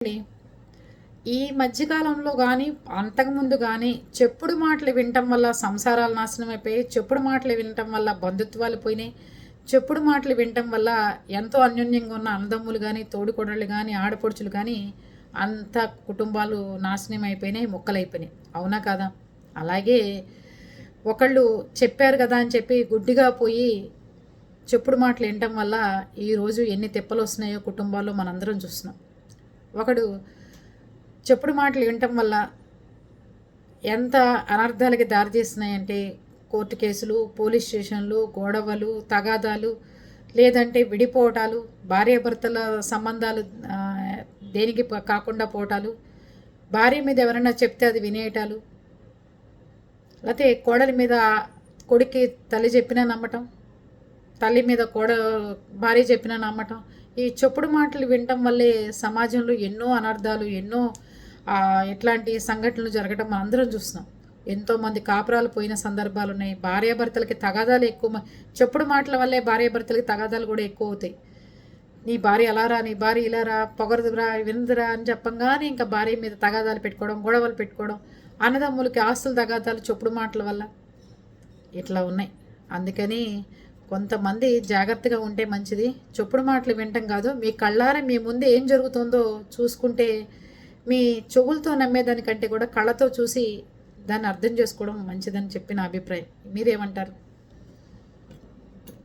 అండి. ఈ మధ్యకాలంలో కానీ అంతకుముందు కానీ చెప్పుడు మాటలు వినటం వల్ల సంసారాలు నాశనం అయిపోయాయి. చెప్పుడు మాటలు వినటం వల్ల బంధుత్వాలు పోయినాయి. చెప్పుడు మాటలు వినటం వల్ల ఎంతో అన్యోన్యంగా ఉన్న అన్నదమ్ములు కానీ తోడికోడళ్ళు కానీ ఆడపడుచులు కానీ అంత కుటుంబాలు నాశనం అయిపోయినాయి, ముక్కలైపోయినాయి. అవునా కాదా? అలాగే ఒకళ్ళు చెప్పారు కదా అని చెప్పి గుడ్డిగా పోయి చెప్పుడు మాటలు వినటం వల్ల ఈరోజు ఎన్ని తిప్పలు వస్తున్నాయో కుటుంబాల్లో మనందరం చూస్తున్నాం. ఒకడు చెప్పుడు మాటలు వినటం వల్ల ఎంత అనర్థాలకి దారితీస్తున్నాయంటే కోర్టు కేసులు, పోలీస్ స్టేషన్లు, గొడవలు, తగాదాలు, లేదంటే విడిపోవటాలు, భార్యాభర్తల సంబంధాలు దేనికి కాకుండా పోవటాలు, భార్య మీద ఎవరైనా చెప్తే అది వినేయటాలు, లేకపోతే కోడలి మీద కొడుక్కి తల్లి చెప్పినా నమ్మటం, తల్లి మీద భార్య చెప్పినా నమ్మటం. ఈ చెప్పుడు మాటలు వినటం వల్లే సమాజంలో ఎన్నో అనర్థాలు, ఎన్నో ఇట్లాంటి సంఘటనలు జరగడం మనం అందరం చూస్తున్నాం. ఎంతోమంది కాపురాలు పోయిన సందర్భాలు ఉన్నాయి. భార్యాభర్తలకి తగాదాలు ఎక్కువ, చెప్పుడు మాటల వల్లే భార్యాభర్తలకి తగాదాలు కూడా ఎక్కువ అవుతాయి. నీ భార్య అలారా, నీ భార్య ఇలారా, పొగరదురా, వినదురా అని చెప్పంగానే ఇంకా భార్య మీద తగాదాలు పెట్టుకోవడం, గొడవలు పెట్టుకోవడం, అన్నదమ్ములకి ఆస్తుల తగాదాలు చెప్పుడు మాటల వల్ల ఇట్లా ఉన్నాయి. అందుకని కొంతమంది జాగ్రత్తగా ఉంటే మంచిది. చెప్పుడు మాటలు వినటం కాదు, మీ కళ్ళారా మీ ముందు ఏం జరుగుతుందో చూసుకుంటే, మీ చెవులతో నమ్మేదానికంటే కూడా కళ్ళతో చూసి దాన్ని అర్థం చేసుకోవడం మంచిదని చెప్పి నా అభిప్రాయం. మీరేమంటారు?